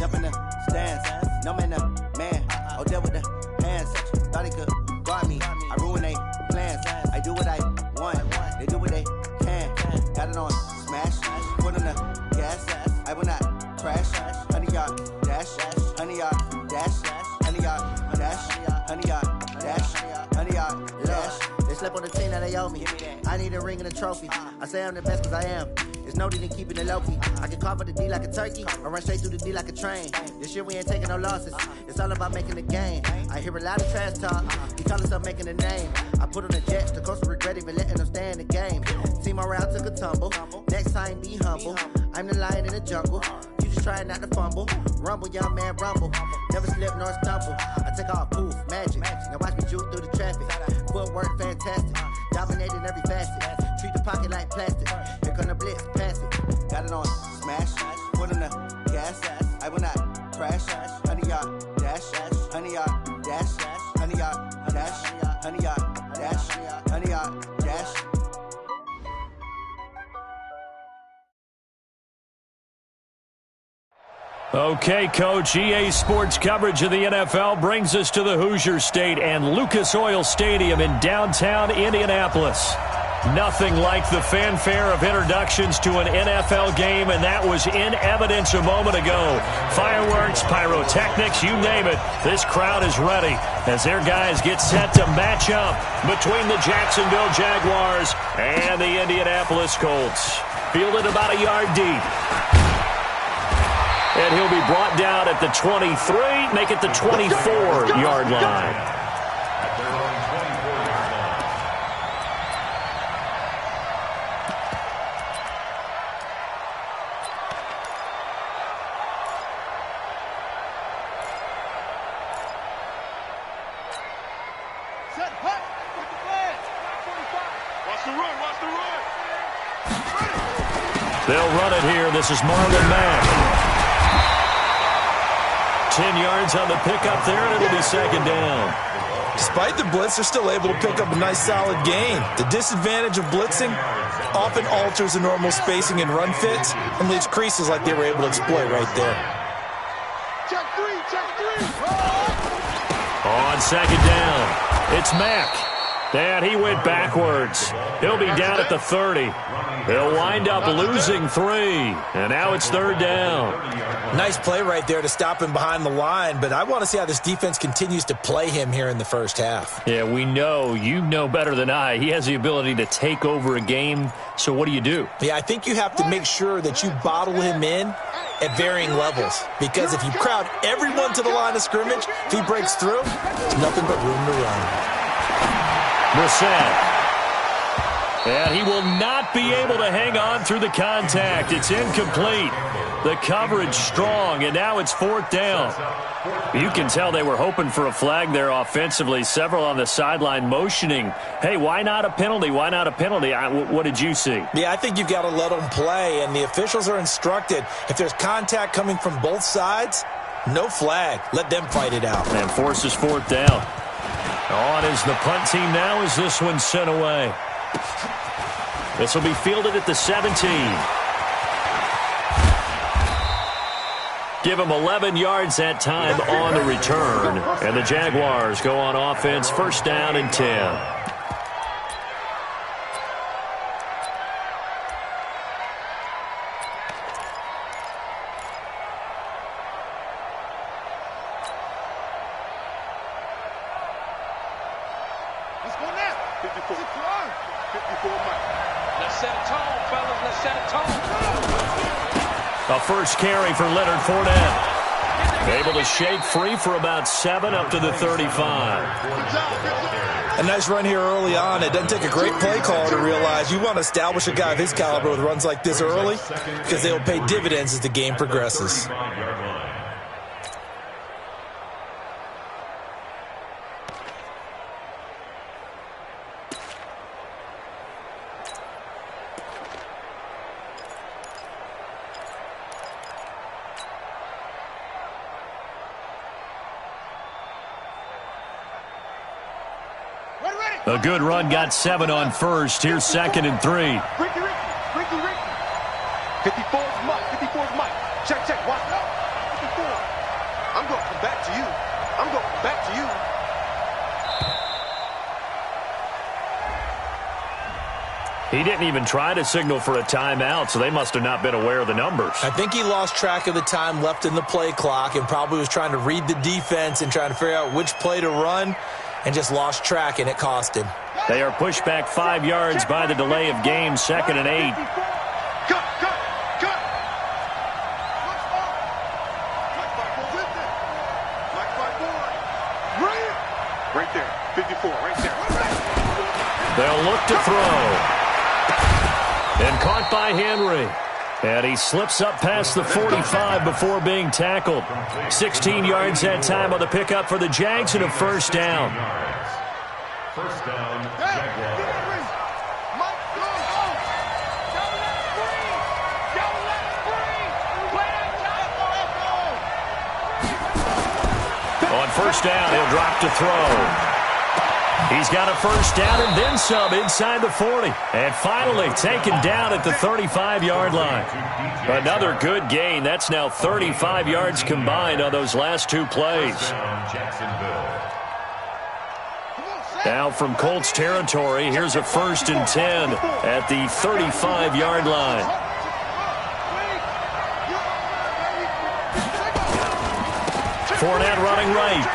up in the stands. No man, the man. Oh, there with the hands. Thought he could guard me. I ruin they plans. I do what I want. They do what they can. Got it on smash. Put on the gas. I will not crash. 100-yard dash. 100-yard dash. 100-yard dash. 100-yard dash. 100-yard dash. They slept on the team that they owe me. I need a ring and a trophy. I say I'm the best cause I am. There's no need in keeping it low-key. I can carve up the D like a turkey or run straight through the D like a train. This year we ain't taking no losses. It's all about making the game. I hear a lot of trash talk. He call himself making a name. I put on the jets. The coach will regret even letting them stay in the game. Team around took a tumble. Next time be humble. I'm the lion in the jungle. You just trying not to fumble. Rumble, young man, rumble. Never slip nor stumble. I take all poof, magic. Now watch me juke through the traffic. Footwork fantastic. Dominating every facet. Treat the pocket like plastic. Here come the blitz, pass it. Got it on smash. Put on the gas. I will not crash. 100-yard dash. 100-yard dash. 100-yard dash. 100-yard dash. 100-yard dash. Okay, Coach, EA Sports coverage of the NFL brings us to the Hoosier State and Lucas Oil Stadium in downtown Indianapolis. Nothing like the fanfare of introductions to an NFL game, and that was in evidence a moment ago. Fireworks, pyrotechnics, you name it. This crowd is ready as their guys get set to match up between the Jacksonville Jaguars and the Indianapolis Colts. Fielded about a yard deep. And he'll be brought down at the 23, make it the 24-yard line. Set, hut, with the flags. 45. Watch the run, watch the run. They'll run it here. This is Marlon Mack. 10 yards on the pickup there, and it'll be second down. Despite the blitz, they're still able to pick up a nice, solid gain. The disadvantage of blitzing often alters the normal spacing and run fits and leaves creases like they were able to exploit right there. Check three, check three. On second down, it's Mack. And he went backwards. He'll be down at the 30. They'll wind up losing 3. And now it's third down. Nice play right there to stop him behind the line, but I want to see how this defense continues to play him here in the first half. Yeah, we know. You know better than I. He has the ability to take over a game. So what do you do? Yeah, I think you have to make sure that you bottle him in at varying levels. Because if you crowd everyone to the line of scrimmage, if he breaks through, there's nothing but room to run. Brissett. And he will not be able to hang on through the contact. It's incomplete. The coverage strong, and now it's fourth down. You can tell they were hoping for a flag there offensively. Several on the sideline motioning. Hey, why not a penalty? Why not a penalty? What did you see? Yeah, I think you've got to let them play, and the officials are instructed. If there's contact coming from both sides, no flag. Let them fight it out. And forces fourth down. On is the punt team now as this one's sent away. This will be fielded at the 17. Give him 11 yards that time on the return. And the Jaguars go on offense, first down and 10. Let's go now. 54. 54, Mike. Let's set a tone, fellas. Let's set a tone. A first carry for Leonard Fournette. Able to shake free for about 7 up to the 35. A nice run here early on. It doesn't take a great play call to realize you want to establish a guy of his caliber with runs like this early because they'll pay dividends as the game progresses. A good run, got 7 on first. Here's second and 3. Ricky. 54's Mike. 54's Mike. Check. Watch out. 54. going back to you. I'm going back to you. He didn't even try to signal for a timeout, so they must have not been aware of the numbers. I think he lost track of the time left in the play clock and probably was trying to read the defense and trying to figure out which play to run and just lost track, and it cost him. They are pushed back 5 yards by the delay of game, 2nd and 8. Cut. Right there, 54, right there. They'll look to throw. And caught by Henry. And he slips up past the 45 before being tackled. 16 yards that time on the pickup for the Jags and a first down. First down, Jaguars. On first down, he'll drop to throw. He's got a first down and then some inside the 40. And finally taken down at the 35-yard line. Another good gain. That's now 35 yards combined on those last 2 plays. Now from Colts territory, here's a 1st and 10 at the 35-yard line. Fournette running right.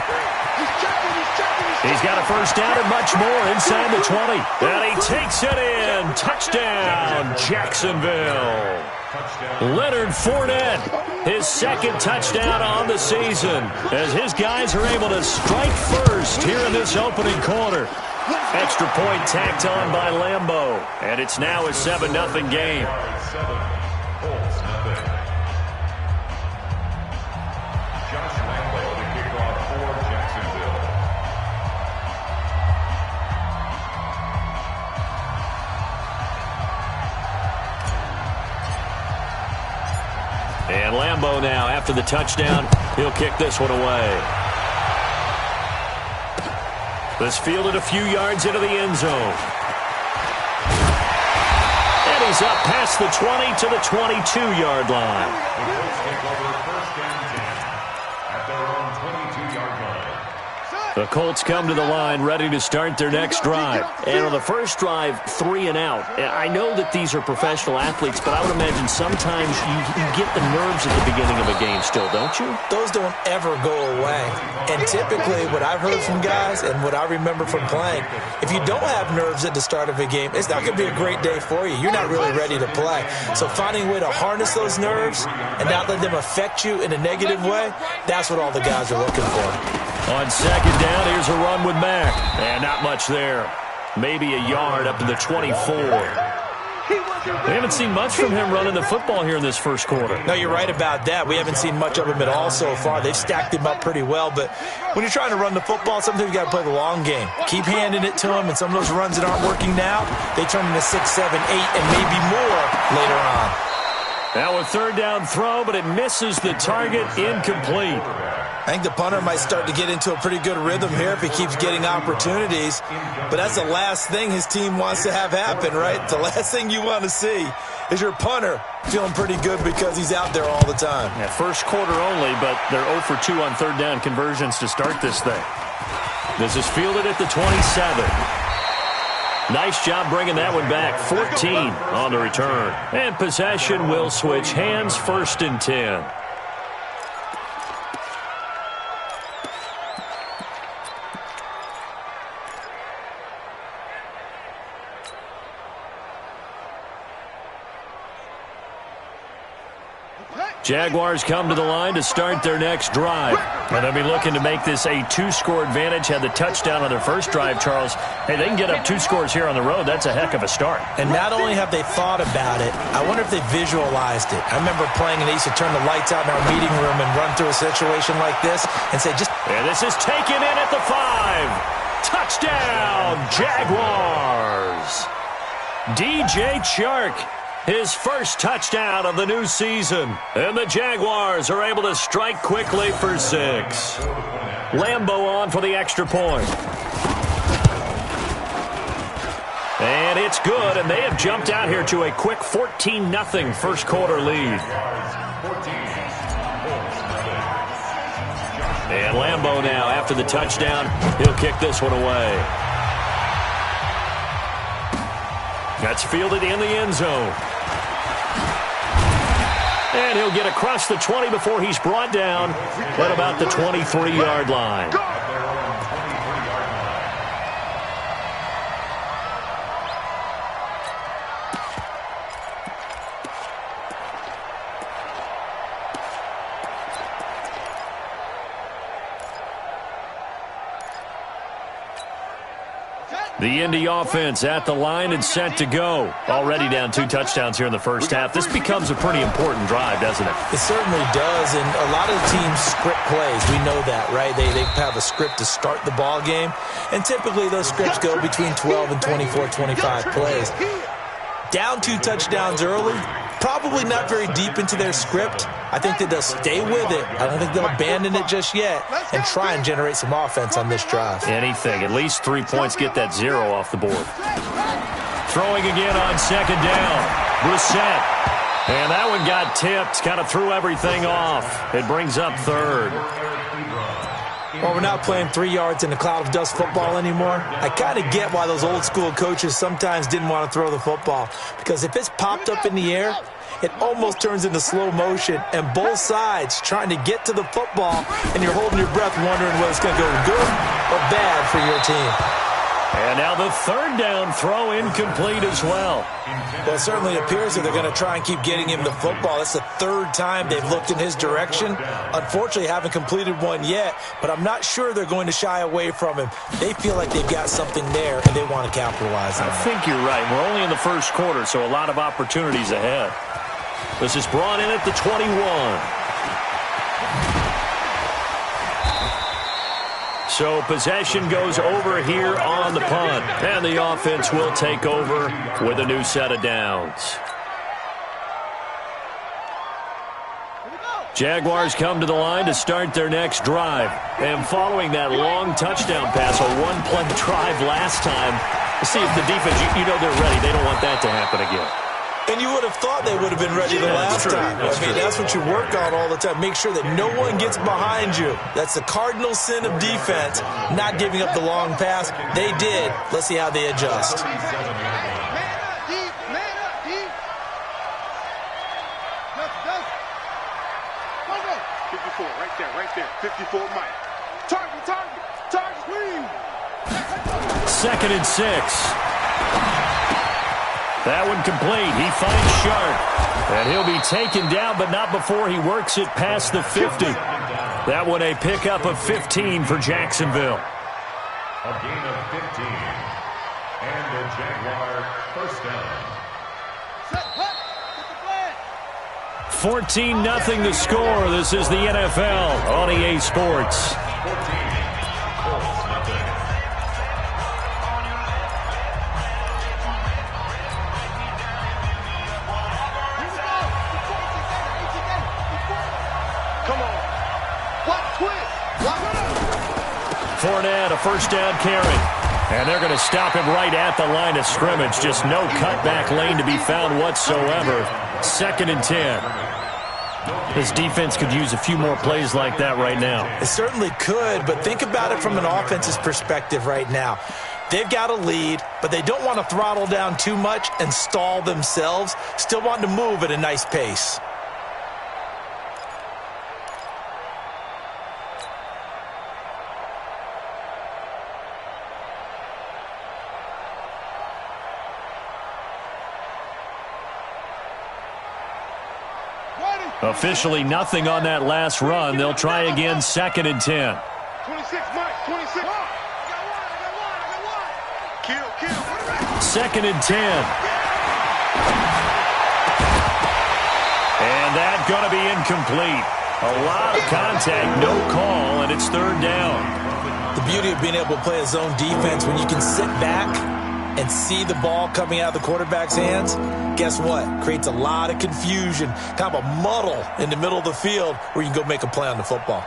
He's got a first down and much more inside the 20. And he takes it in. Touchdown, Jacksonville. Leonard Fournette, his 2nd touchdown on the season, as his guys are able to strike first here in this opening quarter. Extra point tacked on by Lambeau, and it's now a 7-0 game. And Lambeau now, after the touchdown, he'll kick this one away. This fielded a few yards into the end zone. And he's up past the 20 to the 22-yard line. The Colts come to the line ready to start their next drive. And on the first drive, 3 and out. I know that these are professional athletes, but I would imagine sometimes you get the nerves at the beginning of a game still, don't you? Those don't ever go away. And typically what I've heard from guys and what I remember from playing, if you don't have nerves at the start of a game, it's not going to be a great day for you. You're not really ready to play. So finding a way to harness those nerves and not let them affect you in a negative way, that's what all the guys are looking for. On second down, here's a run with Mack. And not much there. Maybe a yard up to the 24. We haven't seen much from him running the football here in this first quarter. No, you're right about that. We haven't seen much of him at all so far. They've stacked him up pretty well. But when you're trying to run the football, sometimes you got to play the long game. Keep handing it to him, and some of those runs that aren't working now, they turn into 6, 7, 8, and maybe more later on. Now a third down throw, but it misses the target, incomplete. I think the punter might start to get into a pretty good rhythm here if he keeps getting opportunities. But that's the last thing his team wants to have happen, right? The last thing you want to see is your punter feeling pretty good because he's out there all the time. Yeah, first quarter only, but they're 0 for 2 on third down conversions to start this thing. This is fielded at the 27. Nice job bringing that one back. 14 on the return. And possession will switch hands, 1st and 10. Jaguars come to the line to start their next drive. And they'll be looking to make this a 2-score advantage. Had the touchdown on their first drive, Charles. Hey, they can get up 2 scores here on the road. That's a heck of a start. And not only have they thought about it, I wonder if they visualized it. I remember playing and they used to turn the lights out in our meeting room and run through a situation like this and say, just... And this is taken in at the 5. Touchdown, Jaguars. DJ Chark. His first touchdown of the new season. And the Jaguars are able to strike quickly for 6. Lambeau on for the extra point. And it's good, and they have jumped out here to a quick 14-0 first quarter lead. And Lambeau now, after the touchdown, he'll kick this one away. That's fielded in the end zone. And he'll get across the 20 before he's brought down at about the 23-yard line. The Indy offense at the line and set to go. Already down 2 touchdowns here in the first half. This becomes a pretty important drive, doesn't it? It certainly does, and a lot of the teams script plays. We know that, right? They have a script to start the ball game, and typically those scripts go between 12 and 24, 25 plays. Down 2 touchdowns early, probably not very deep into their script. I think that they'll stay with it. I don't think they'll abandon it just yet and try and generate some offense on this drive. Anything. At least 3 points, get that 0 off the board. Throwing again on second down. Brissett. And that one got tipped. Kind of threw everything off. It brings up third. Well, we're not playing 3 yards in a cloud of dust football anymore. I kind of get why those old school coaches sometimes didn't want to throw the football. Because if it's popped up in the air, it almost turns into slow motion, and both sides trying to get to the football, and you're holding your breath wondering whether it's going to go good or bad for your team. And now the third down throw incomplete as well. Well, it certainly appears that they're going to try and keep getting him the football. That's the 3rd time they've looked in his direction. Unfortunately, haven't completed one yet, but I'm not sure they're going to shy away from him. They feel like they've got something there, and they want to capitalize on it. I think you're right. We're only in the first quarter, so a lot of opportunities ahead. This is brought in at the 21. So possession goes over here on the punt. And the offense will take over with a new set of downs. Jaguars come to the line to start their next drive. And following that long touchdown pass, a one-play drive last time, see if the defense, you know they're ready. They don't want that to happen again. And you would have thought they would have been ready the last time. That's what you work on all the time. Make sure that no one gets behind you. That's the cardinal sin of defense, not giving up the long pass. They did. Let's see how they adjust. Man up, deep. Go. 54, right there. 54, Mike. Target, screen. 2nd and 6. That one complete. He finds Sharp. And he'll be taken down, but not before he works it past the 50. That one a pickup of 15 for Jacksonville. A gain of 15. And the Jaguar first down. 14-0 the score. This is the NFL on EA Sports. 14. Colts, nothing. Fournette, a first down carry. And they're going to stop him right at the line of scrimmage. Just no cutback lane to be found whatsoever. 2nd and 10. This defense could use a few more plays like that right now. It certainly could, but think about it from an offense's perspective right now. They've got a lead, but they don't want to throttle down too much and stall themselves. Still want to move at a nice pace. Officially nothing on that last run. They'll try again, 2nd and 10. 26, Mike, 26. Kill. 2nd and 10. And that's going to be incomplete. A lot of contact, no call, and it's 3rd down. The beauty of being able to play a zone defense when you can sit back and see the ball coming out of the quarterback's hands, guess what? Creates a lot of confusion, kind of a muddle in the middle of the field where you can go make a play on the football.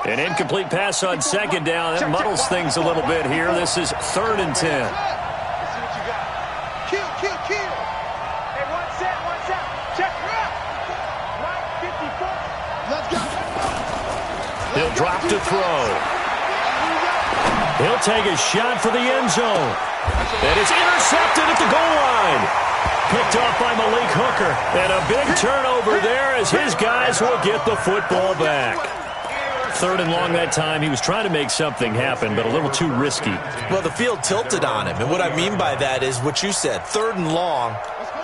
An incomplete pass on second down. That muddles things a little bit here. This is 3rd and 10. Let's see what you got. Kill. Hey, one set. Check. Right, 54. Let's go. He'll drop to throw. He'll take a shot for the end zone. And it's intercepted at the goal line. Picked off by Malik Hooker. And a big turnover there as his guys will get the football back. 3rd and long that time. He was trying to make something happen, but a little too risky. Well, the field tilted on him. And what I mean by that is what you said. 3rd and long.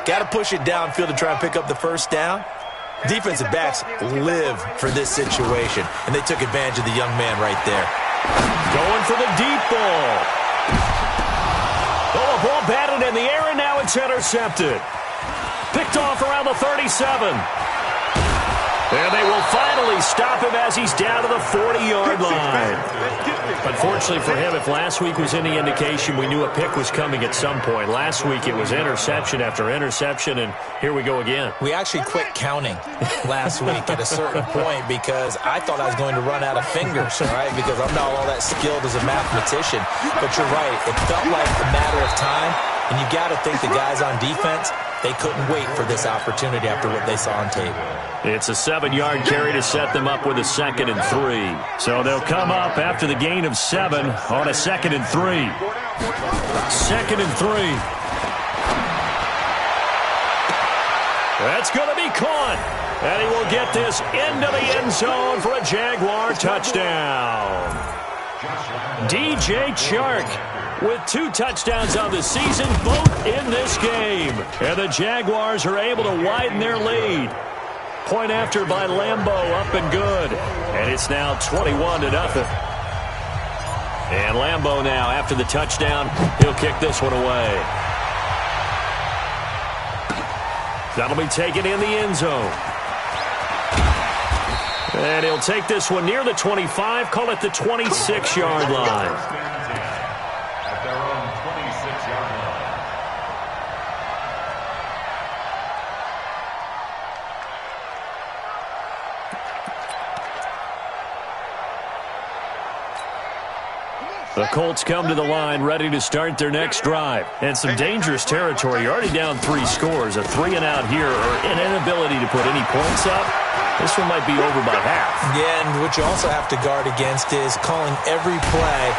Got to push it downfield to try and pick up the first down. Defensive backs live for this situation, and they took advantage of the young man right there. Going for the deep ball. Oh, a ball batted in the air, and now it's intercepted. Picked off around the 37. And they will finally stop him as he's down to the 40-yard line. Unfortunately for him, if last week was any indication, we knew a pick was coming at some point. Last week it was interception after interception, and here we go again. We actually quit counting last week at a certain point because I thought I was going to run out of fingers, right? Because I'm not all that skilled as a mathematician. But you're right. It felt like a matter of time, and you got to think the guys on defense, they couldn't wait for this opportunity after what they saw on tape. It's a 7-yard carry to set them up with a 2nd and 3. So they'll come up after the gain of 7 on a 2nd and 3. 2nd and 3. That's going to be caught. And he will get this into the end zone for a Jaguar touchdown. DJ Chark with 2 touchdowns on the season, both in this game. And the Jaguars are able to widen their lead. Point after by Lambeau, up and good. And it's now 21-0. And Lambeau now, after the touchdown, he'll kick this one away. That'll be taken in the end zone. And he'll take this one near the 25, call it the 26-yard line. At their own 26-yard line. The Colts come to the line ready to start their next drive. And some dangerous territory. You're already down 3 scores. A 3-and-out here or an inability to put any points up. This one might be over by half. Yeah, and what you also have to guard against is calling every play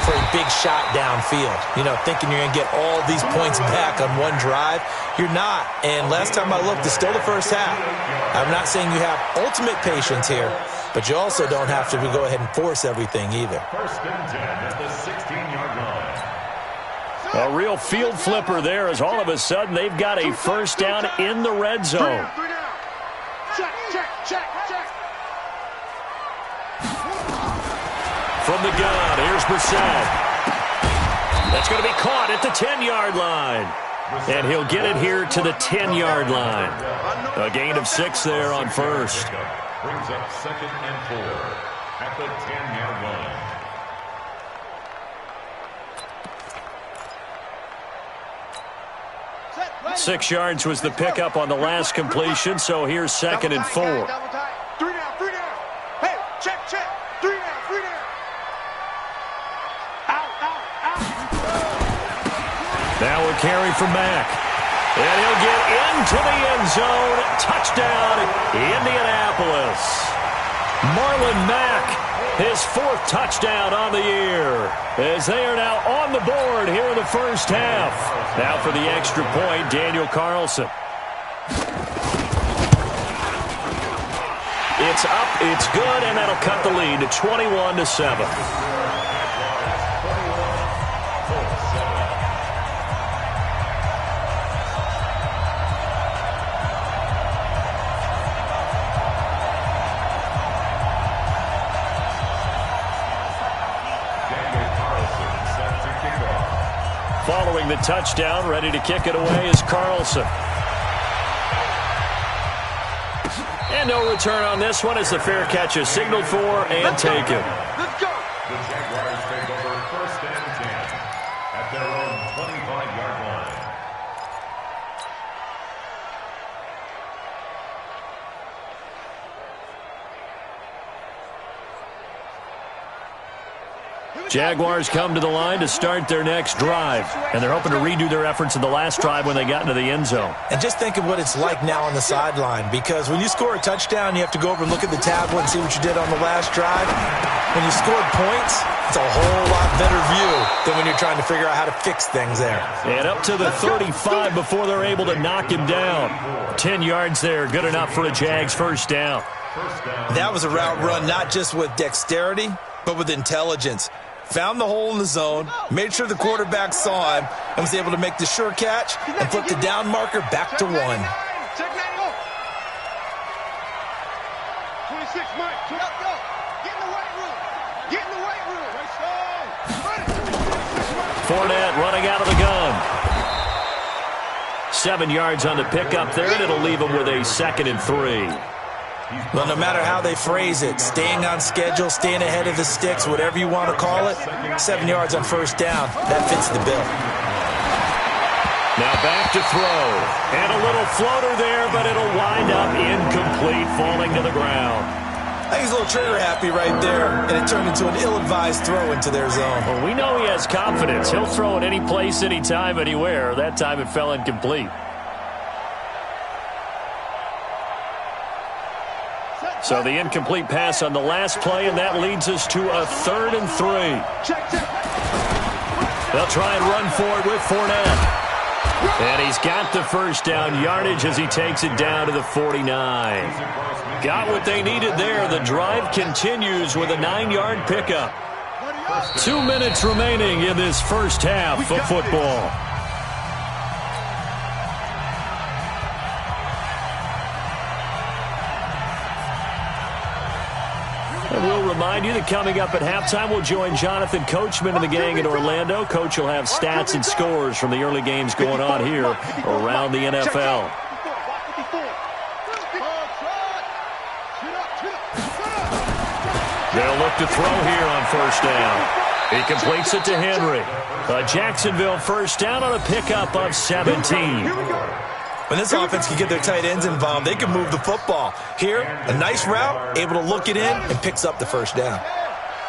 for a big shot downfield. You know, thinking you're going to get all these points back on one drive. You're not. And last time I looked, it's still the first half. I'm not saying you have ultimate patience here, but you also don't have to go ahead and force everything either. 1st and 10 at the 16-yard line. A real field flipper there as all of a sudden they've got a first down in the red zone. Check. From the gun, here's Brissett. That's going to be caught at the 10-yard line. And he'll get it here to the 10-yard line. A gain of 6 there on first. Brings up 2nd and 4 at the 10-yard line. Set, 6 yards was the pickup on the last completion, so here's 2nd and 4. 3 down. Hey, check. 3 down. Out. Now a carry from Mack. And he'll get into the end zone. Touchdown, Indianapolis. Marlon Mack, his 4th touchdown on the year, as they are now on the board here in the first half. Now for the extra point, Daniel Carlson. It's up, it's good, and that'll cut the lead to 21-7. Following the touchdown, ready to kick it away is Carlson. And no return on this one as the fair catch is signaled for and taken. Let's go. The Jaguars take over 1st and 10 at their own 25-yard line. Jaguars come to the line to start their next drive, and they're hoping to redo their efforts in the last drive when they got into the end zone. And just think of what it's like now on the sideline, because when you score a touchdown, you have to go over and look at the tablet and see what you did on the last drive. When you scored points, it's a whole lot better view than when you're trying to figure out how to fix things there. And up to the 35 before they're able to knock him down. 10 yards there, good enough for a Jags first down. That was a route run not just with dexterity, but with intelligence. Found the hole in the zone, made sure the quarterback saw him, and was able to make the sure catch and flip the down marker back to 1. Check 26, Mike. Get in the weight room. Get in the weight room. Fournette running out of the gun. 7 yards on the pickup there, and it'll leave him with a 2nd and 3. Well, no matter how they phrase it, staying on schedule, staying ahead of the sticks, whatever you want to call it, 7 yards on first down, that fits the bill. Now back to throw. And a little floater there, but it'll wind up incomplete, falling to the ground. I think he's a little trigger happy right there, and it turned into an ill-advised throw into their zone. Well, we know he has confidence. He'll throw it any place, anytime, anywhere. That time it fell incomplete. So the incomplete pass on the last play, and that leads us to a 3rd and 3. They'll try and run forward with Fournette. And he's got the first down yardage as he takes it down to the 49. Got what they needed there. The drive continues with a 9-yard pickup. 2 minutes remaining in this first half of football. And we'll remind you that coming up at halftime, we'll join Jonathan Coachman and the gang in Orlando. Coach will have stats and scores from the early games going on here around the NFL. They'll look to throw here on first down. He completes it to Henry. A Jacksonville first down on a pickup of 17. When this offense can get their tight ends involved, they can move the football. Here, a nice route, able to look it in, and picks up the first down.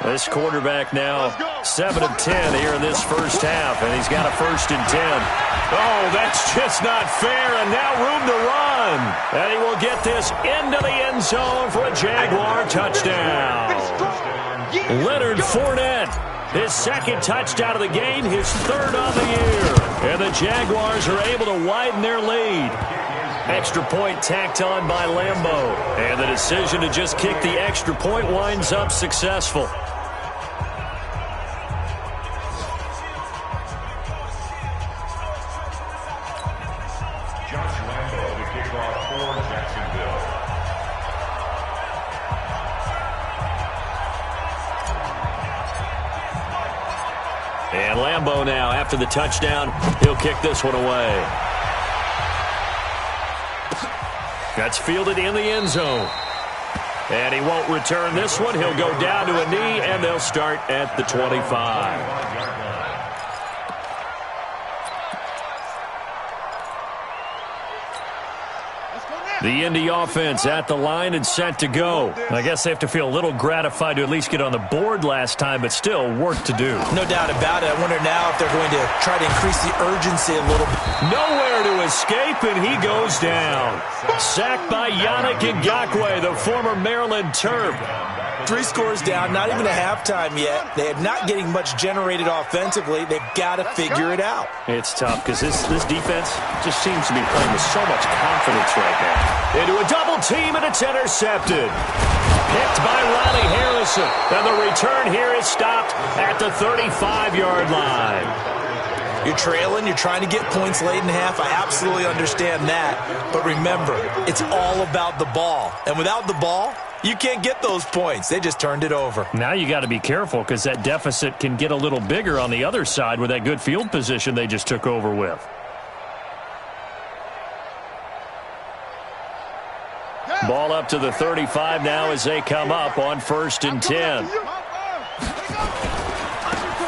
This quarterback now 7 of 10 here in this first half, and he's got a 1st and 10. Oh, that's just not fair, and now room to run. And he will get this into the end zone for a Jaguar touchdown. Leonard Fournette, his 2nd touchdown of the game, his 3rd on the year. And the Jaguars are able to widen their lead. Extra point tacked on by Lambeau. And the decision to just kick the extra point winds up successful. Josh Lambeau to kick off for Jacksonville. And Lambeau now, after the touchdown, he'll kick this one away. That's fielded in the end zone. And he won't return this one. He'll go down to a knee, and they'll start at the 25. The Indy offense at the line and set to go. I guess they have to feel a little gratified to at least get on the board last time, but still work to do. No doubt about it. I wonder now if they're going to try to increase the urgency a little bit. Nowhere to escape, and he goes down. Sacked by Yannick Ngakoue, the former Maryland Terp. 3 scores down, not even a halftime yet. They are not getting much generated offensively. They've got to figure it out. It's tough because this defense just seems to be playing with so much confidence right now. Into a double team, and it's intercepted. Picked by Riley Harrison. And the return here is stopped at the 35-yard line. You're trailing, you're trying to get points late in half. I absolutely understand that. But remember, it's all about the ball. And without the ball, you can't get those points. They just turned it over. Now you got to be careful because that deficit can get a little bigger on the other side with that good field position they just took over with. Ball up to the 35 now as they come up on 1st and 10.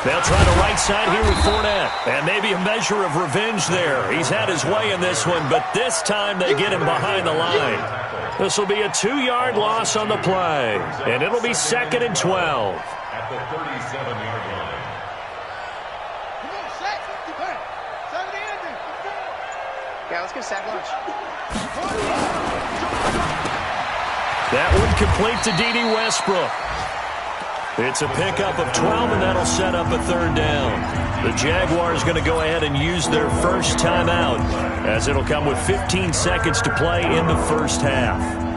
They'll try the right side here with Fournette. And maybe a measure of revenge there. He's had his way in this one, but this time they get him behind the line. This will be a 2-yard loss on the play. And it'll be 2nd and 12. At the 37-yard line. Yeah, let's go sack lunch. That one complete to D.D. Westbrook. It's a pickup of 12, and that'll set up a third down. The Jaguars going to go ahead and use their first timeout, as it'll come with 15 seconds to play in the first half.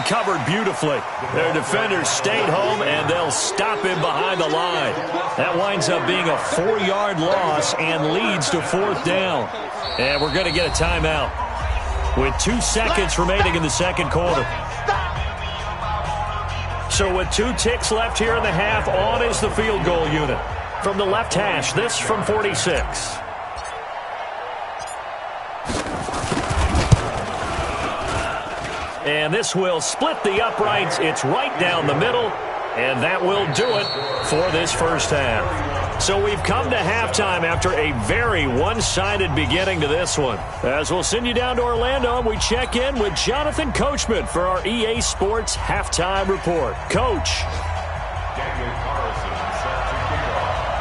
Covered beautifully. Their defenders stayed home, and they'll stop him behind the line. That winds up being a 4-yard loss and leads to fourth down. And we're going to get a timeout with 2 seconds remaining in the second quarter. So with 2 ticks left here in the half, on is the field goal unit. From the left hash, this from 46. And this will split the uprights. It's right down the middle, and that will do it for this first half. So we've come to halftime after a very one-sided beginning to this one. As we'll send you down to Orlando, and we check in with Jonathan Coachman for our EA Sports Halftime Report. Coach. Daniel Carlson set to kick off.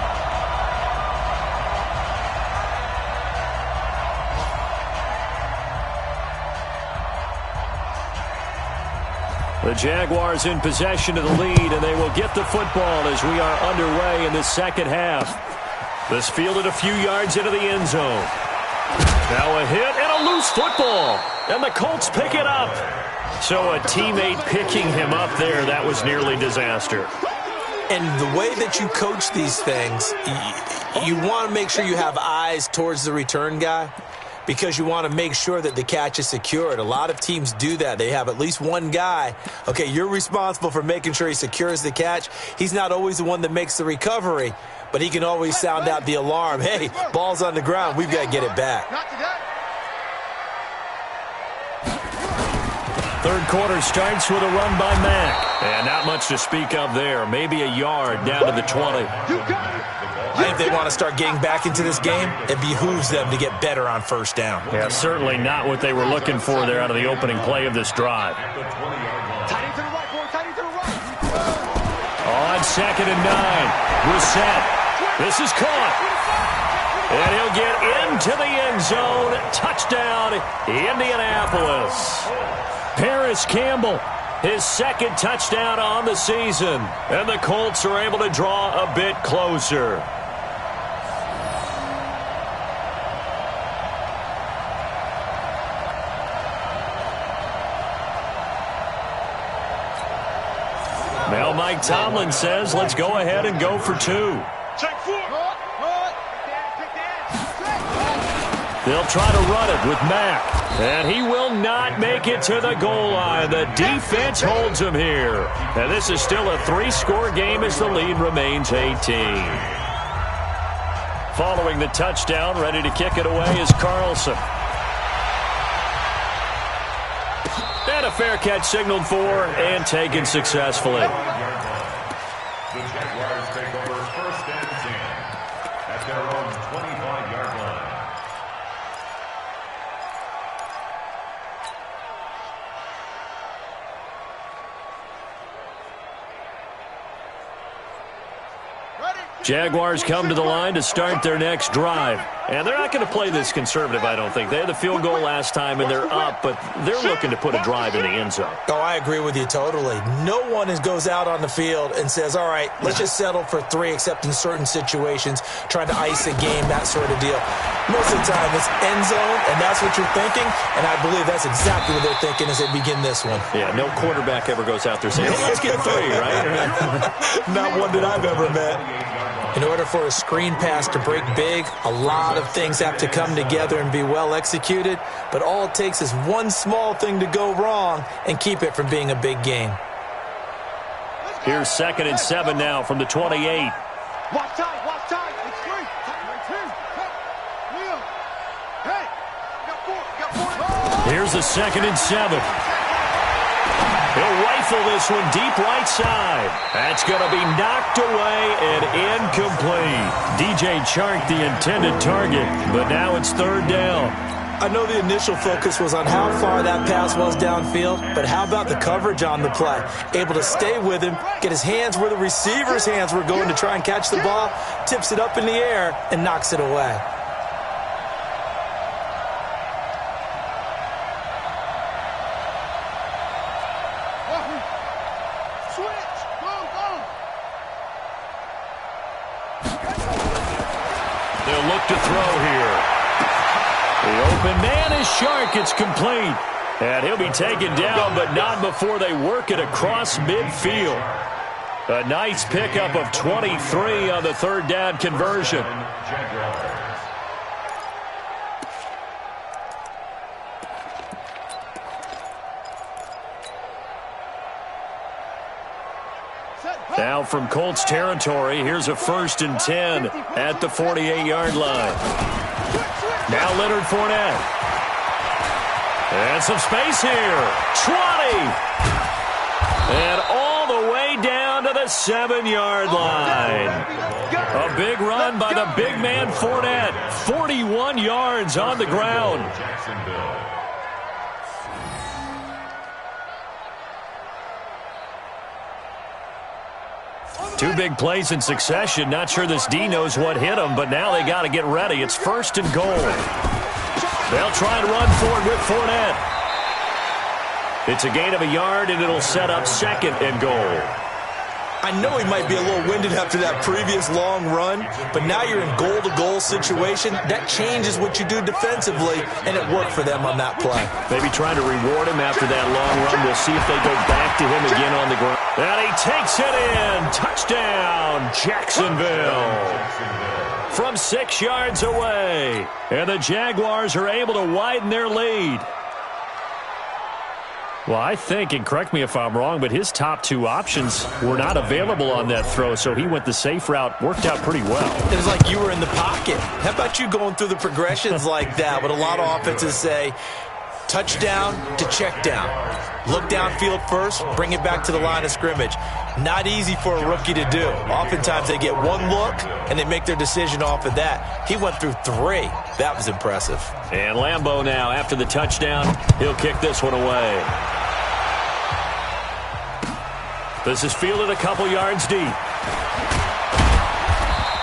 The Jaguars in possession of the lead, and they will get the football as we are underway in the second half. This fielded a few yards into the end zone. Now a hit and a loose football, and the Colts pick it up. So a teammate picking him up there, that was nearly disaster. And the way that you coach these things, you want to make sure you have eyes towards the return guy, because you want to make sure that the catch is secured. A lot of teams do that. They have at least one guy. Okay, you're responsible for making sure he secures the catch. He's not always the one that makes the recovery, but he can always sound out the alarm. Hey, ball's on the ground. We've got to get it back. Third quarter starts with a run by Mack. And not much to speak of there. Maybe a yard down to the 20. I think they want to start getting back into this game. It behooves them to get better on first down. Yeah, certainly not what they were looking for there out of the opening play of this drive. On 2nd and 9, Brissett. This is caught. And he'll get into the end zone. Touchdown, Indianapolis. Paris Campbell, his second touchdown on the season. And the Colts are able to draw a bit closer. Now Mike Tomlin says, let's go ahead and go for 2. They'll try to run it with Mack. And he will not make it to the goal line. The defense holds him here. And this is still a 3-score game as the lead remains 18. Following the touchdown, ready to kick it away is Carlson. And a fair catch signaled for and taken successfully. The Jaguars take over 1st and 10 at their own 25-yard line. Jaguars come to the line to start their next drive. And they're not going to play this conservative, I don't think. They had the field goal last time, and they're up, but they're looking to put a drive in the end zone. Oh, I agree with you totally. No one goes out on the field and says, all right, let's just settle for 3, except in certain situations, trying to ice a game, that sort of deal. Most of the time, it's end zone, and that's what you're thinking, and I believe that's exactly what they're thinking as they begin this one. Yeah, no quarterback ever goes out there saying, hey, let's get 3, right? Not one that I've ever met. In order for a screen pass to break big, a lot of things have to come together and be well executed, but all it takes is one small thing to go wrong and keep it from being a big game. Here's 2nd and 7 now from the 28. Watch time, watch time. It's 3. Here's the 2nd and 7. He'll rifle this one deep right side. That's going to be knocked away and incomplete. DJ Chark, the intended target, but now it's third down. I know the initial focus was on how far that pass was downfield, but how about the coverage on the play? Able to stay with him, get his hands where the receiver's hands were going to try and catch the ball, tips it up in the air, and knocks it away. They'll look to throw here. The open man is Chark. It's complete. And he'll be taken down, but not before they work it across midfield. A nice pickup of 23 on the third down conversion. Now from Colts territory, here's a 1st and 10 at the 48-yard line. Now Leonard Fournette. And some space here. 20. And all the way down to the 7-yard line. A big run by the big man Fournette. 41 yards on the ground. Two big plays in succession. Not sure this D knows what hit him, but now they got to get ready. It's 1st and goal. They'll try and run forward with Fournette. It's a gain of a yard, and it'll set up 2nd and goal. I know he might be a little winded after that previous long run, but now you're in goal-to-goal situation. That changes what you do defensively, and it worked for them on that play. Maybe trying to reward him after that long run. We'll see if they go back to him again on the ground. And he takes it in. Touchdown, Jacksonville. From 6 yards away. And the Jaguars are able to widen their lead. Well, I think, and correct me if I'm wrong, but his top 2 options were not available on that throw, so he went the safe route. Worked out pretty well. It was like you were in the pocket. How about you going through the progressions like that? What a lot of offenses say, touchdown to check down. Look downfield first, bring it back to the line of scrimmage. Not easy for a rookie to do. Oftentimes they get one look, and they make their decision off of that. He went through 3. That was impressive. And Lambeau now, after the touchdown, he'll kick this one away. This is fielded a couple yards deep.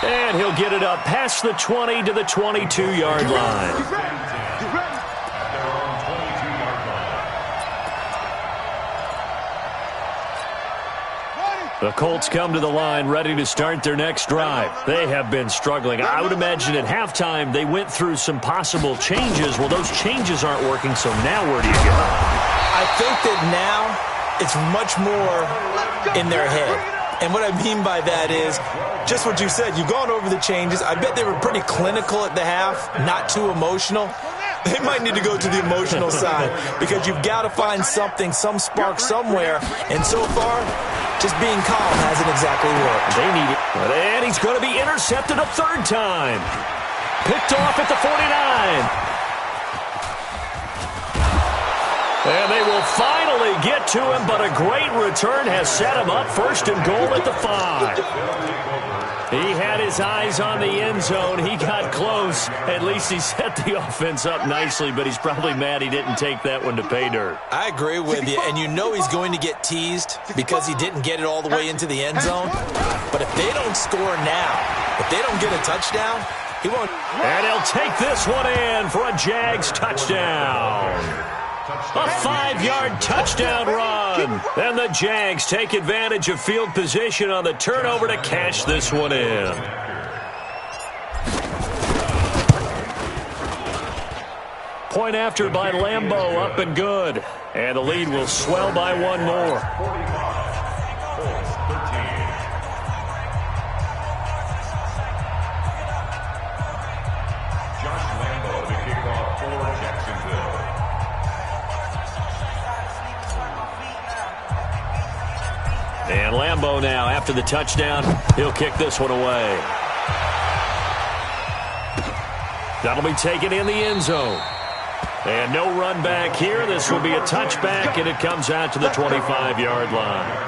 And he'll get it up past the 20 to the 22-yard line. The Colts come to the line ready to start their next drive. They have been struggling. I would imagine at halftime they went through some possible changes. Well, those changes aren't working, so now where do you go? I think that now it's much more in their head. And what I mean by that is just what you said. You've gone over the changes. I bet they were pretty clinical at the half, not too emotional. They might need to go to the emotional side because you've got to find something, some spark somewhere. And so far, just being calm hasn't exactly worked. They need it. And he's going to be intercepted a 3rd time. Picked off at the 49. And they will finally get to him, but a great return has set him up 1st and goal at the 5. He had his eyes on the end zone. He got close. At least he set the offense up nicely, but he's probably mad he didn't take that one to pay dirt. I agree with you, and you know he's going to get teased because he didn't get it all the way into the end zone. But if they don't score now, if they don't get a touchdown, he won't. And he'll take this one in for a Jags touchdown. A 5-yard touchdown run. And the Jags take advantage of field position on the turnover to cash this one in. Point after by Lambeau, up and good. And the lead will swell by 1 more. And Lambeau now, after the touchdown, he'll kick this one away. That'll be taken in the end zone. And no run back here. This will be a touchback, and it comes out to the 25-yard line.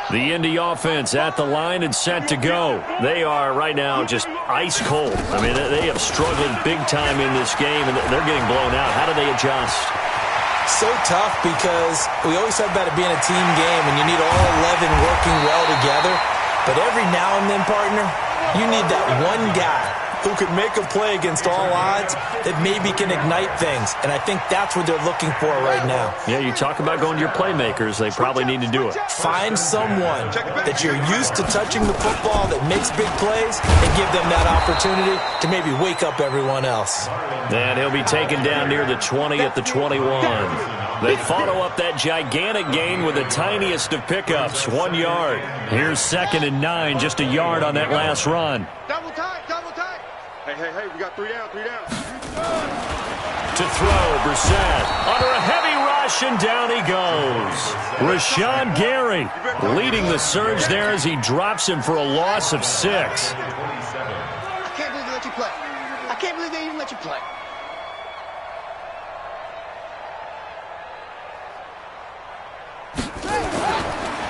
The Indy offense at the line and set to go. They are right now just ice cold. I mean, they have struggled big time in this game, and they're getting blown out. How do they adjust? So tough because we always talk about it being a team game, and you need all 11 working well together. But every now and then, partner, you need that one guy who could make a play against all odds that maybe can ignite things. And I think that's what they're looking for right now. Yeah, you talk about going to your playmakers. They probably need to do it. Find someone that you're used to touching the football that makes big plays and give them that opportunity to maybe wake up everyone else. And he'll be taken down near the 20 at the 21. They follow up that gigantic gain with the tiniest of pickups, 1 yard. Here's 2nd and 9, just a yard on that last run. Double time, double time. Hey, we got 3 down, 3 down. To throw, Brissett under a heavy rush, and down he goes. Rashawn Gary leading the surge there as he drops him for a loss of 6. I can't believe they let you play. I can't believe they even let you play.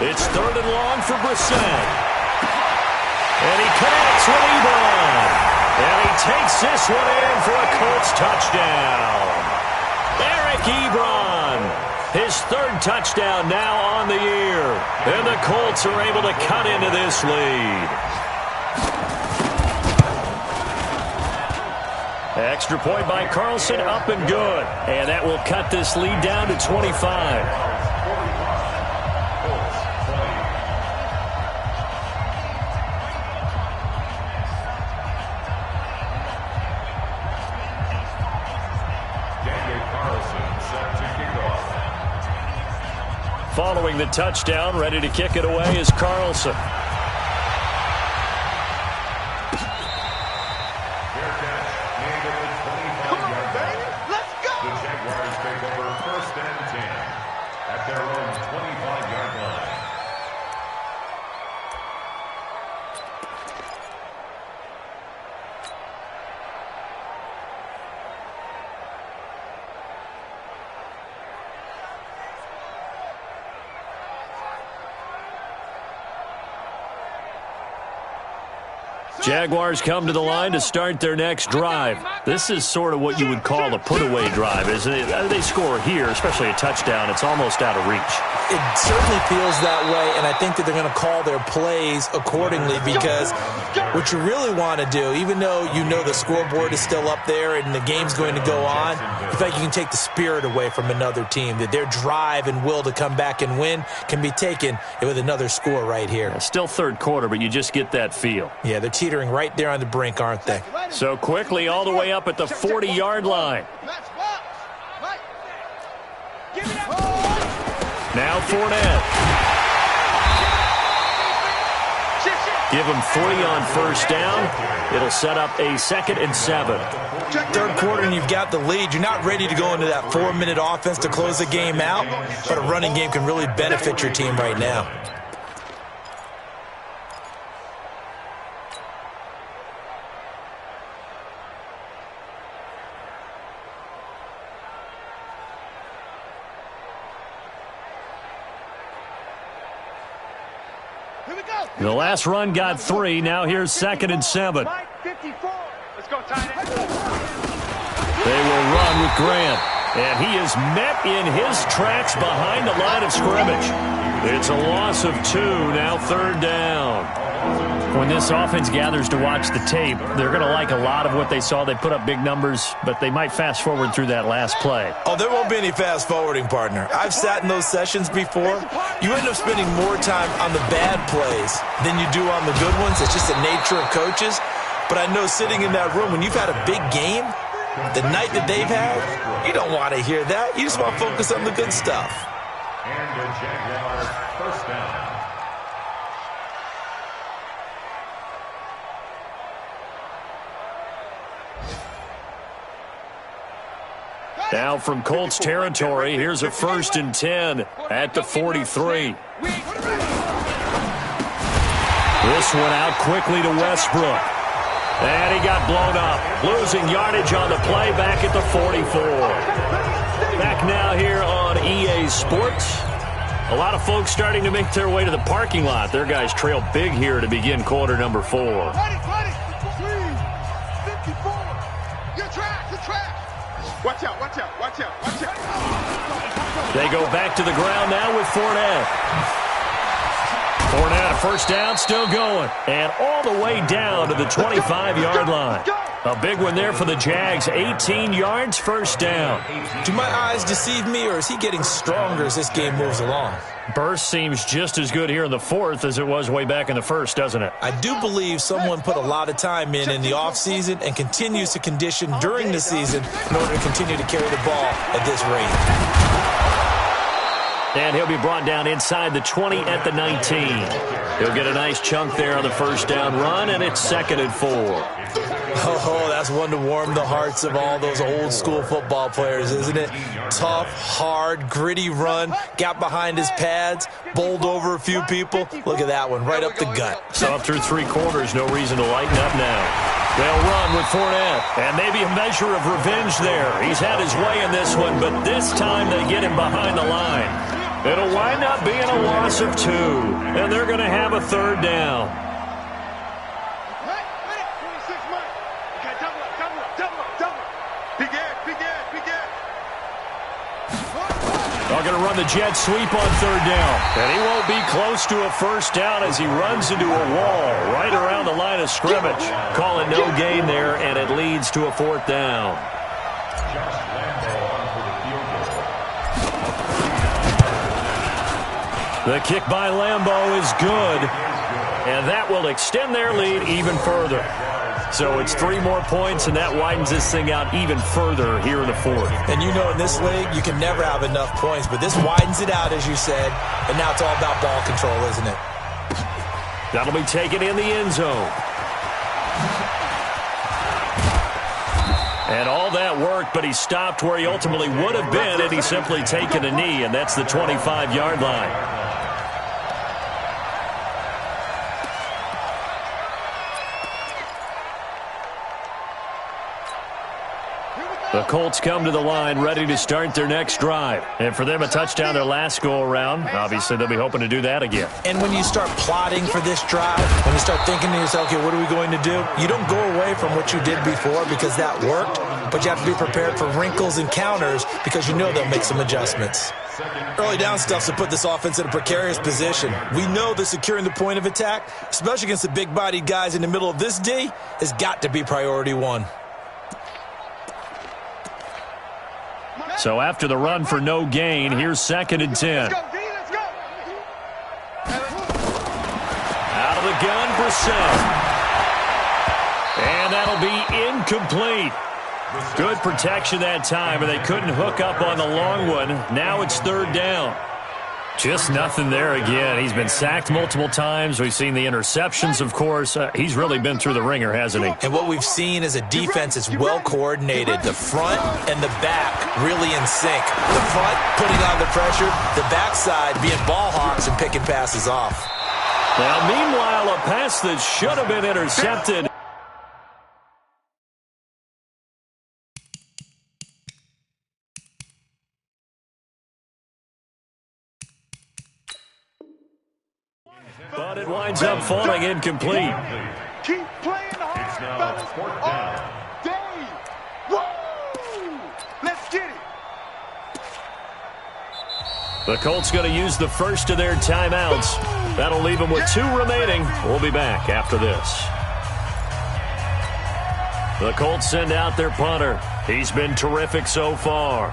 It's 3rd and long for Brissett. And he connects with Ebron. And he takes this one in for a Colts touchdown. Eric Ebron, his 3rd touchdown now on the year. And the Colts are able to cut into this lead. Extra point by Carlson, up and good. And that will cut this lead down to 25. Following the touchdown, ready to kick it away is Carlson. Come on, baby. Let's go. The Jaguars take over 1st and 10 at their own 25-yard line. Jaguars come to the line to start their next drive. This is sort of what you would call a put-away drive, isn't it? They score here, especially a touchdown. It's almost out of reach. It certainly feels that way, and I think that they're going to call their plays accordingly because what you really want to do, even though you know the scoreboard is still up there and the game's going to go on, you feel like you can take the spirit away from another team, that their drive and will to come back and win can be taken with another score right here. Still 3rd quarter, but you just get that feel. Yeah, they're teetering right there on the brink, aren't they? So quickly all the way up at the 40-yard line. Now Fournette. Give him 3 on 1st down. It'll set up a 2nd and 7. 3rd quarter and you've got the lead. You're not ready to go into that 4-minute offense to close the game out, but a running game can really benefit your team right now. The last run got 3. Now here's 2nd and 7. Let's go, tight end. They will run with Grant. And he is met in his tracks behind the line of scrimmage. It's a loss of 2. Now 3rd down. When this offense gathers to watch the tape, they're going to like a lot of what they saw. They put up big numbers, but they might fast forward through that last play. Oh, there won't be any fast forwarding, partner. I've sat in those sessions before. You end up spending more time on the bad plays than you do on the good ones. It's just the nature of coaches. But I know sitting in that room, when you've had a big game, the night that they've had, you don't want to hear that. You just want to focus on the good stuff. And the Jaguars 1st down. Now from Colts territory, here's a 1st and 10 at the 43. This one out quickly to Westbrook. And he got blown up. Losing yardage on the play back at the 44. Back now here on EA Sports. A lot of folks starting to make their way to the parking lot. Their guys trail big here to begin quarter number 4. Ready. 54. Your track. Watch out. They go back to the ground now with Fournette. Fournette, a first down, still going. And all the way down to the 25-yard line. A big one there for the Jags. 18 yards, first down. Do my eyes deceive me, or is he getting stronger as this game moves along? Burst seems just as good here in the fourth as it was way back in the first, doesn't it? I do believe someone put a lot of time in the offseason and continues to condition during the season in order to continue to carry the ball at this rate. And he'll be brought down inside the 20 at the 19. He'll get a nice chunk there on the first down run, and it's 2nd and 4. Oh, that's one to warm the hearts of all those old school football players, isn't it? Tough, hard, gritty run, got behind his pads, bowled over a few people. Look at that one, right up the gut. So up through 3 quarters, no reason to lighten up now. They'll run with Fournette, and maybe a measure of revenge there. He's had his way in this one, but this time they get him behind the line. It'll wind up being a loss of 2, and they're going to have a 3rd down. They're going to run the jet sweep on 3rd down, and he won't be close to a first down as he runs into a wall right around the line of scrimmage. Call it no gain there, and it leads to a 4th down. The kick by Lambeau is good, and that will extend their lead even further. So it's 3 more points, and that widens this thing out even further here in the 4th. And you know in this league, you can never have enough points, but this widens it out, as you said, and now it's all about ball control, isn't it? That'll be taken in the end zone. And all that worked, but he stopped where he ultimately would have been had he simply taken a knee, and that's the 25-yard line. The Colts come to the line ready to start their next drive. And for them, a touchdown their last go-around. Obviously, they'll be hoping to do that again. And when you start plotting for this drive, when you start thinking to yourself, okay, what are we going to do? You don't go away from what you did before because that worked, but you have to be prepared for wrinkles and counters because you know they'll make some adjustments. Early down stuff to put this offense in a precarious position. We know that securing the point of attack, especially against the big-bodied guys in the middle of this D, has got to be priority 1. So after the run for no gain, here's 2nd and 10. Let's go. Out of the gun, Brissett. And that'll be incomplete. Good protection that time, and they couldn't hook up on the long one. Now it's 3rd down. Just nothing there again. He's been sacked multiple times. We've seen the interceptions, of course. He's really been through the ringer, hasn't he? And what we've seen is a defense that's well coordinated. The front and the back really in sync. The front putting on the pressure, the backside being ball hawks and picking passes off. Now, meanwhile, a pass that should have been intercepted. But it winds up falling incomplete. Keep playing hard, fellas. All day. Woo! Let's get it. The Colts going to use the first of their timeouts. That'll leave them with 2 remaining. We'll be back after this. The Colts send out their punter. He's been terrific so far.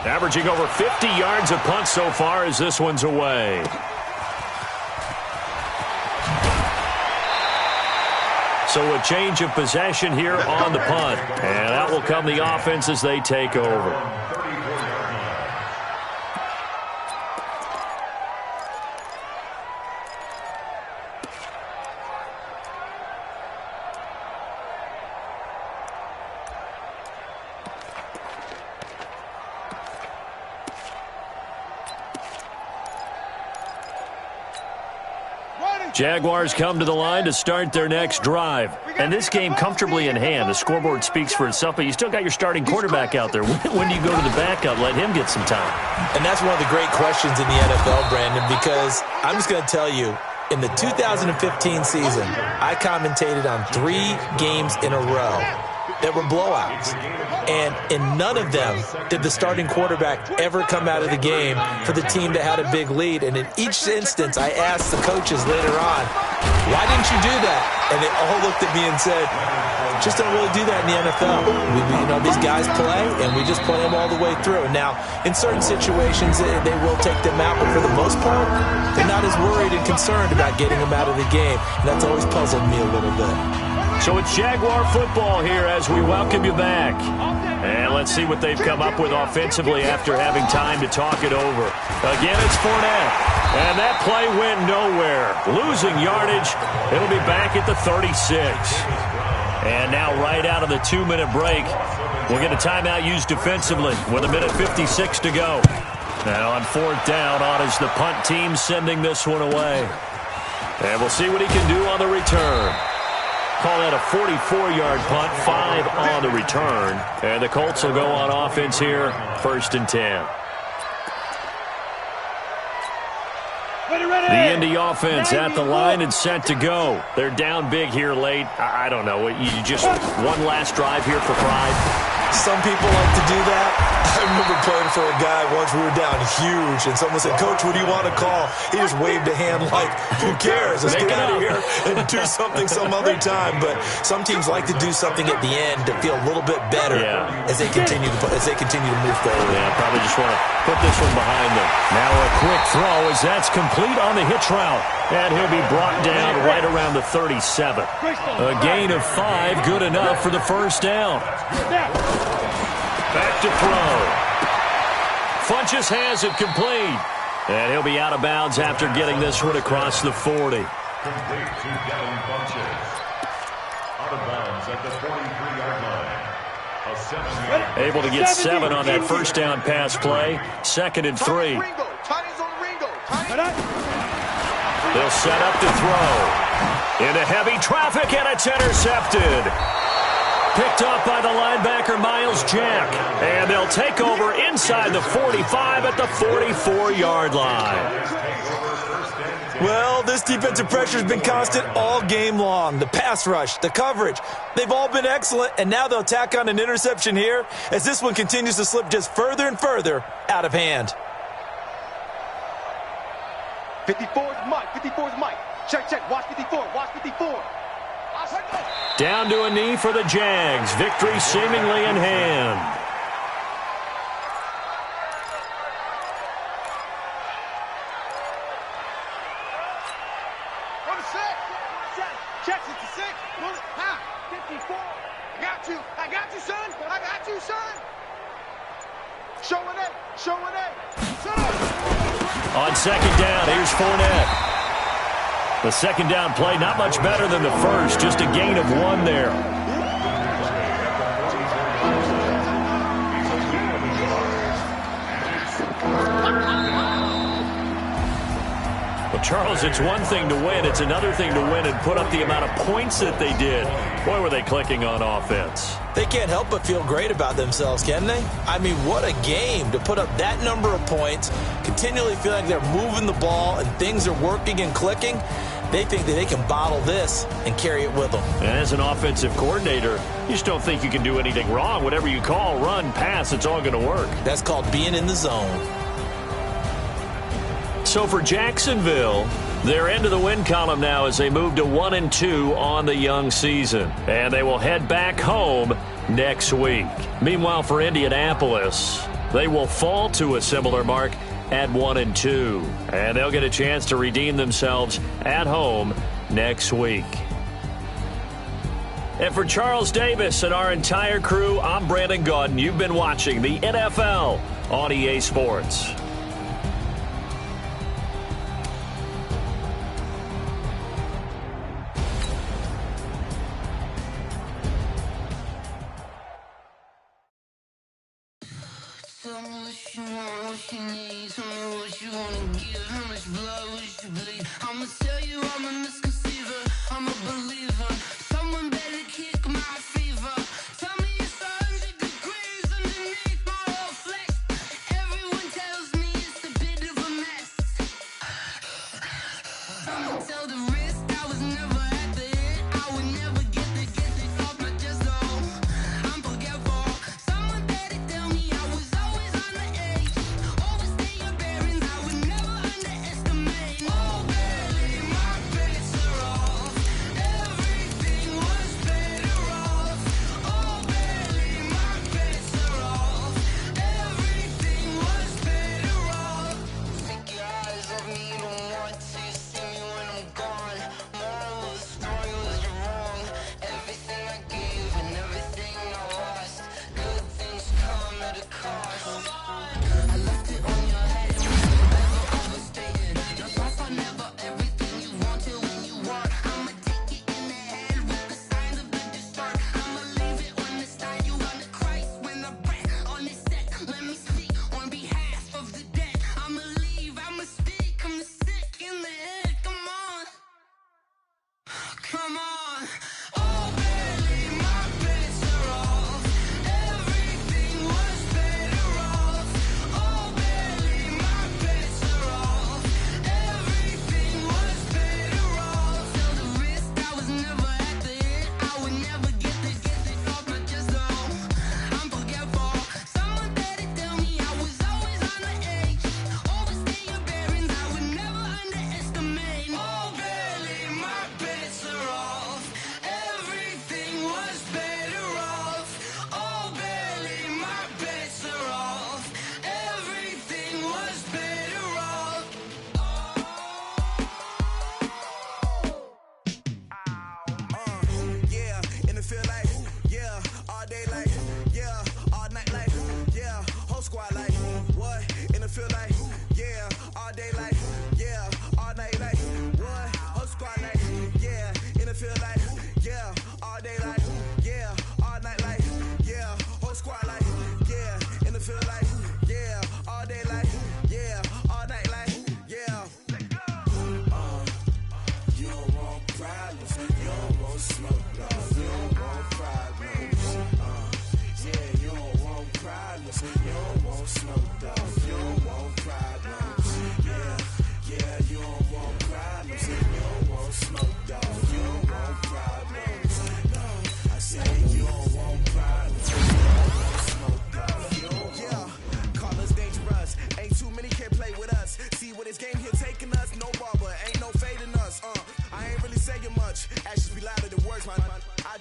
Averaging over 50 yards a punt so far as this one's away. So a change of possession here on the punt. And out will come the offense as they take over. Jaguars come to the line to start their next drive. And this game comfortably in hand. The scoreboard speaks for itself, but you still got your starting quarterback out there. When do you go to the backup, let him get some time? And that's one of the great questions in the NFL, Brandon, because I'm just going to tell you, in the 2015 season, I commentated on 3 games in a row that were blowouts. And in none of them did the starting quarterback ever come out of the game for the team that had a big lead. And in each instance, I asked the coaches later on, why didn't you do that? And they all looked at me and said, just don't really do that in the NFL. These guys play, and we just play them all the way through. Now, in certain situations, they will take them out, but for the most part, they're not as worried and concerned about getting them out of the game. And that's always puzzled me a little bit. So it's Jaguar football here as we welcome you back. And let's see what they've come up with offensively after having time to talk it over. Again, it's Fournette. And that play went nowhere. Losing yardage. It'll be back at the 36. And now right out of the 2-minute break, we'll get a timeout used defensively with 1:56 to go. Now on 4th down, on is the punt team sending this one away. And we'll see what he can do on the return. Call that a 44-yard punt, 5 on the return. And the Colts will go on offense here, 1st and 10. The Indy offense at the line and set to go. They're down big here late. I don't know. You just one last drive here for pride. Some people like to do that. I remember playing for a guy once. We were down huge, and someone said, "Coach, what do you want to call?" He just waved a hand like, "Who cares? Let's get out of here and do something some other time." But some teams like to do something at the end to feel a little bit better as they continue to move forward. Yeah, probably just want to put this one behind them. Now a quick throw as that's complete on the hitch route, and he'll be brought down right around the 37. A gain of 5, good enough for the 1st down. Back to throw. Funchess has it complete. And he'll be out of bounds after getting this one across the 40. Complete to Devin Funchess. Out of bounds at the 43-yard line. A 7-yard. Able to get 7 on that 1st down pass play. 2nd and 3. They'll set up to throw. Into heavy traffic, and it's intercepted. Picked up by the linebacker, Miles Jack. And they'll take over inside the 45 at the 44-yard line. Well, this defensive pressure has been constant all game long. The pass rush, the coverage, they've all been excellent, and now they'll tack on an interception here as this one continues to slip just further and further out of hand. 54 is Mike. 54 is Mike. Check. Watch 54. Watch 54. Down to a knee for the Jags. Victory seemingly in hand. From 6. Check it to 6. Pull it. High. 54. I got you, son. I got you, son. Showing it. On 2nd down, here's Fournette. The 2nd down play, not much better than the first, just a gain of 1 there. Well, Charles, it's one thing to win. It's another thing to win and put up the amount of points that they did. Boy, were they clicking on offense. They can't help but feel great about themselves, can they? I mean, what a game to put up that number of points, continually feel like they're moving the ball and things are working and clicking. They think that they can bottle this and carry it with them. And as an offensive coordinator, you just don't think you can do anything wrong. Whatever you call, run, pass, it's all going to work. That's called being in the zone. So for Jacksonville, they're into the win column now as they move to 1-2 on the young season. And they will head back home next week. Meanwhile, for Indianapolis, they will fall to a similar mark at 1-2. And they'll get a chance to redeem themselves at home next week. And for Charles Davis and our entire crew, I'm Brandon Gaudin. You've been watching the NFL on EA Sports. Tell me what you want, what you need. Tell me what you wanna give. How much blood, what you bleed. I'ma tell you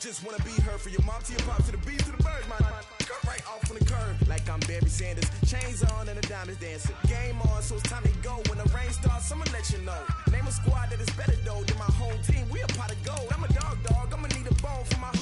just wanna be her. For your mom to your pop to the beat to the birds, man. Cut right off on the curb like I'm Barry Sanders. Chains on and the diamonds dancing. Game on, so it's time to go. When the rain starts, I'ma let you know. Name a squad that is better though than my home team. We a pot of gold. I'm a dog. I'ma need a bone for my